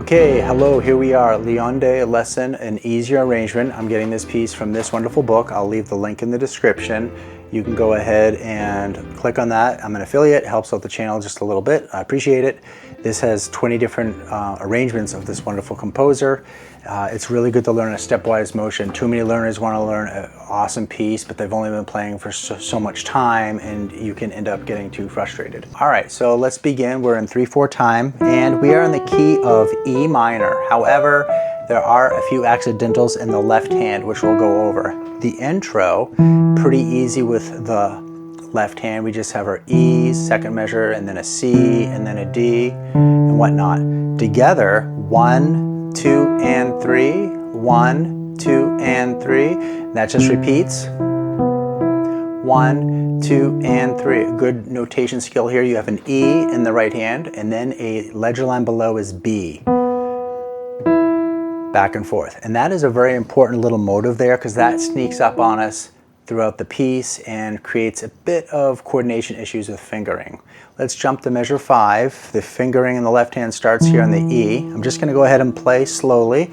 Okay, hello, here we are, LeOnde Lesson, an easier arrangement. I'm getting this piece from this wonderful book. I'll leave the link in the description. You can go ahead and click on that. I'm an affiliate, it helps out the channel just a little bit. I appreciate it. This has 20 different arrangements of this wonderful composer. It's really good to learn a stepwise motion. Too many learners want to learn an awesome piece, but they've only been playing for so much time, and you can end up getting too frustrated. All right, so let's begin. We're in 3/4 time, and we are in the key of E minor. However, there are a few accidentals in the left hand, which we'll go over. The intro, pretty easy with the left hand. We just have our E's, second measure, and then a C, and then a D, and whatnot. Together, 1, 2, and 3, 1, 2, and 3. That just repeats. 1, 2, and 3. A good notation skill here. You have an E in the right hand, and then a ledger line below is B. Back and forth. And that is a very important little motive there, because that sneaks up on us throughout the piece and creates a bit of coordination issues with fingering. Let's jump to measure 5. The fingering in the left hand starts here on the E. I'm just going to go ahead and play slowly.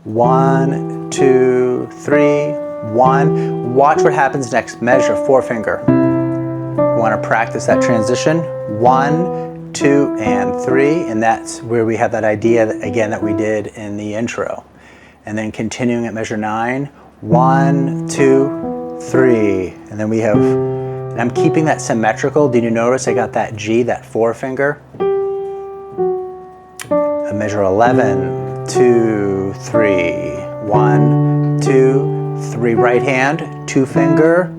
1, 2, 3, 1. Watch what happens next. Measure, forefinger. You want to practice that transition. 1, 2, and 3. And that's where we have that idea, again, that we did in the intro. And then continuing at measure 9. 1, 2, 3, and then we have, and I'm keeping that symmetrical. Did you notice I got that G, that forefinger? A measure 11, 2, 3, 1, 2, 3, right hand, 2 finger,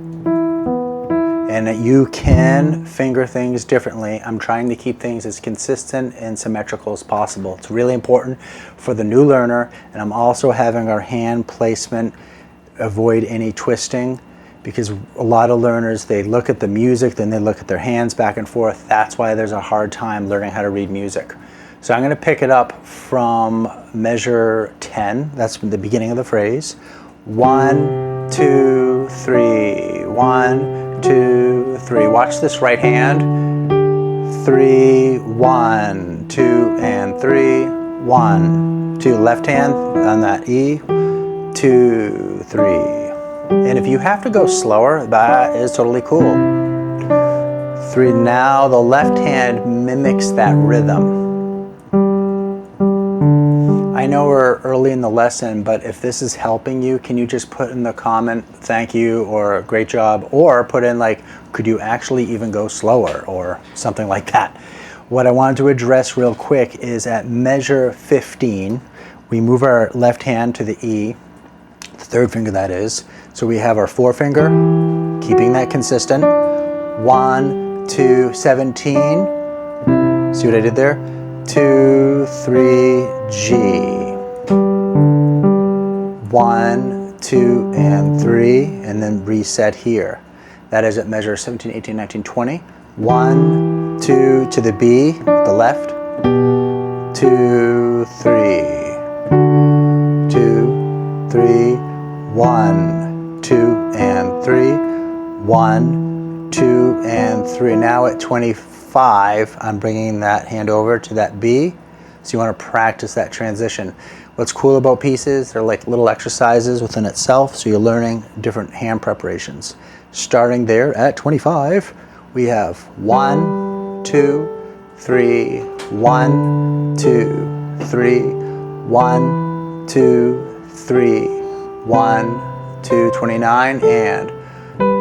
and you can finger things differently. I'm trying to keep things as consistent and symmetrical as possible. It's really important for the new learner, and I'm also having our hand placement avoid any twisting, because a lot of learners, they look at the music, then they look at their hands back and forth. That's why there's a hard time learning how to read music. So I'm going to pick it up from measure 10. That's the beginning of the phrase. 1, 2, 3, 1, 2, 3. Watch this right hand. 3, 1, 2, and 3, 1, 2. Left hand on that E. 2, 3. And if you have to go slower, that is totally cool. 3. Now the left hand mimics that rhythm. I know we're early in the lesson, but if this is helping you, can you just put in the comment, thank you, or great job, or put in like, could you actually even go slower, or something like that. What I wanted to address real quick is at measure 15, we move our left hand to the E, the third finger that is. So we have our forefinger, keeping that consistent. 1, 2, 17. See what I did there? 2, 3, G. 1, 2, and 3, and then reset here. That is at measure 17, 18, 19, 20. 1, 2 to the B, the left. 2, 3. 2, 3, 1, 2, and 3, 1, 2, and 3. Now at 25, I'm bringing that hand over to that B. So you want to practice that transition. What's cool about pieces, they're like little exercises within itself, so you're learning different hand preparations. Starting there at 25, we have 1, 2, 3, 1, 2, 3, 1, 2, 3, 1, 2, 29, and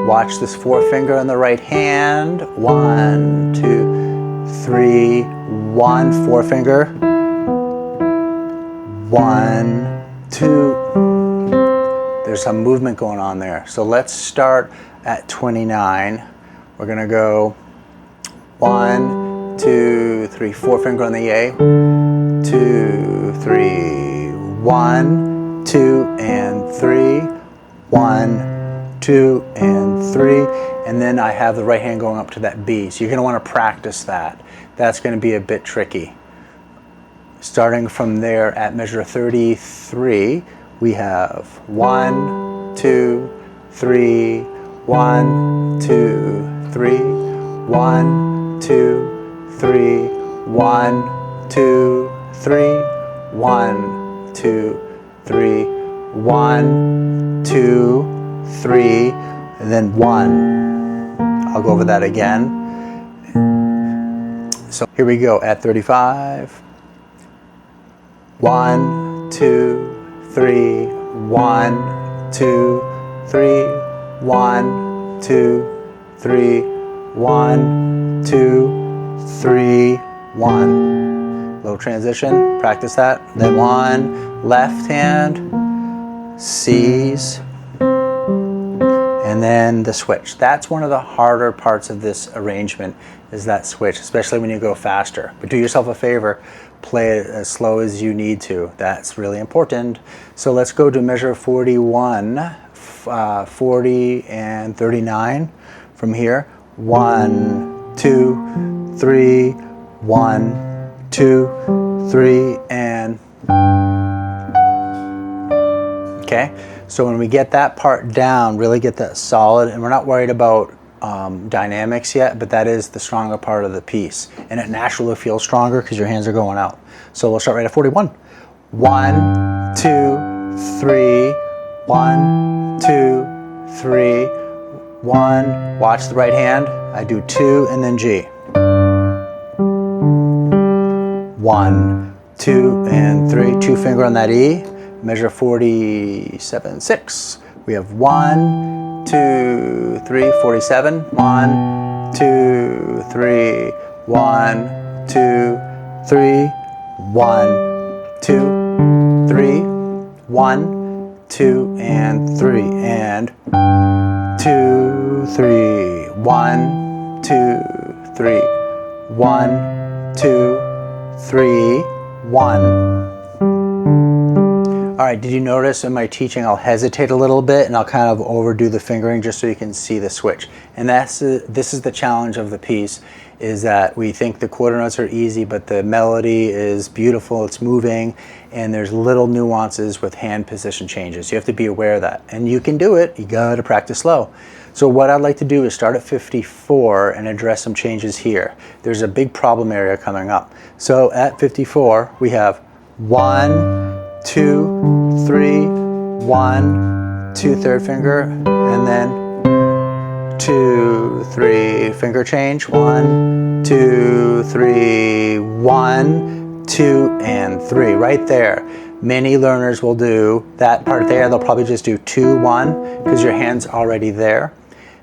watch this forefinger on the right hand. 1, 2, 3, 1, forefinger. 1, 2. There's some movement going on there. So let's start at 29. We're gonna go 1, 2, 3, forefinger on the A. 2, 3, 1, 2, and 3, 1, 2, and 3, and then I have the right hand going up to that B. So you're going to want to practice that. That's going to be a bit tricky. Starting from there at measure 33, we have 1, 2, 3, 1, 2, 3, 1, 2, 3, 1, 2, 3, 1, 2, 3, 1, 2, 3, and then 1. I'll go over that again. So here we go at 35. 1, 2, 3, 1, 2, 3, 1, 2, 3, 1, 2, 3, 1. Little transition, practice that. Then 1, left hand, C's, and then the switch. That's one of the harder parts of this arrangement, is that switch, especially when you go faster. But do yourself a favor, play it as slow as you need to. That's really important. So let's go to measure 41, 40 and 39 from here. 1, 2, 3, 1, 2, 3, and okay. So when we get that part down, really get that solid, and we're not worried about dynamics yet, but that is the stronger part of the piece, and it naturally feels stronger because your hands are going out. So we'll start right at 41. 1, 2, 3, 1, 2, 3, 1. Watch the right hand. I do 2 and then G. 1, 2, and 3. 2 finger on that E. Measure 47, 6. We have 1, 2, 3, 47. 1, 2, 3, 1, 2, 3, 1, 2, 3, 1, 2, and 3, and 2, 3, 1, 2, 3, 1, 2, 3, 1. All right, did you notice in my teaching I'll hesitate a little bit and I'll kind of overdo the fingering just so you can see the switch. And this is the challenge of the piece, is that we think the quarter notes are easy, but the melody is beautiful, it's moving, and there's little nuances with hand position changes. You have to be aware of that. And you can do it, you gotta practice slow. So what I'd like to do is start at 54 and address some changes here. There's a big problem area coming up. So at 54, we have 1, 2, 3, 1, 2, third finger, and then 2, 3, finger change. 1, 2, 3, 1, 2, and 3. Right there. Many learners will do that part there. They'll probably just do 2, 1, because your hand's already there.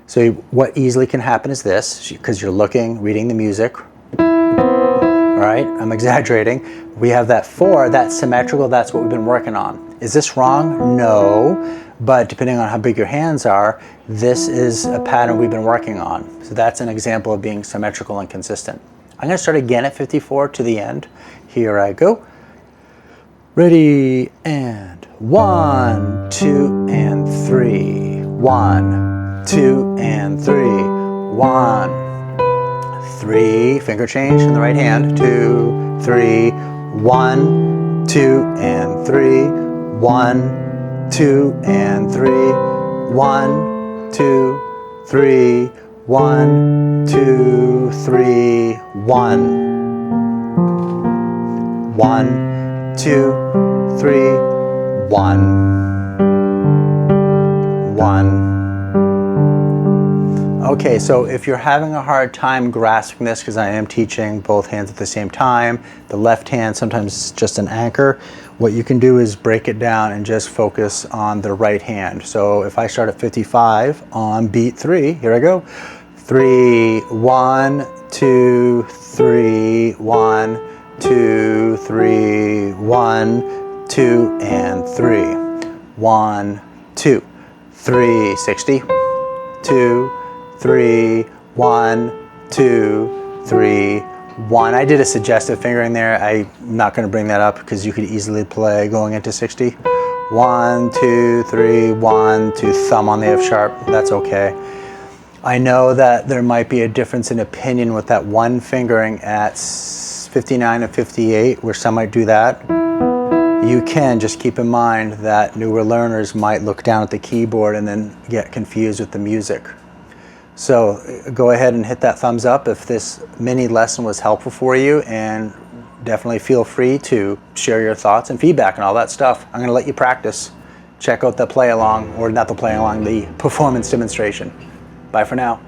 So what easily can happen is this, because you're looking, reading the music. All right, I'm exaggerating. We have that 4, that's symmetrical, that's what we've been working on. Is this wrong? No, but depending on how big your hands are, this is a pattern we've been working on. So that's an example of being symmetrical and consistent. I'm gonna start again at 54 to the end. Here I go. Ready, and 1, 2, and 3. 1, 2, and 3. 1, 3, finger change in the right hand. 2, 3, 1, 2, and 3. 1, 2, and 3. 1, 2, 3. 1, 2, 3. 1. 1, 2, 3. 1. 1. Okay, so if you're having a hard time grasping this, because I am teaching both hands at the same time, the left hand sometimes is just an anchor, what you can do is break it down and just focus on the right hand. So if I start at 55 on beat 3, here I go. 3, 1, 2, 3, 1, 2, 3, 1, 2, and 3. 1, 2, 3, 60, 2, 3, 1, 2, 3, 1. I did a suggestive fingering there. I'm not going to bring that up because you could easily play going into 60. 1, 2, 3, 1, 2, thumb on the F sharp. That's okay. I know that there might be a difference in opinion with that one fingering at 59 and 58, where some might do that. You can just keep in mind that newer learners might look down at the keyboard and then get confused with the music. So go ahead and hit that thumbs up if this mini lesson was helpful for you, and definitely feel free to share your thoughts and feedback and all that stuff. I'm going to let you practice. Check out the play along, or not the play along, the performance demonstration. Bye for now.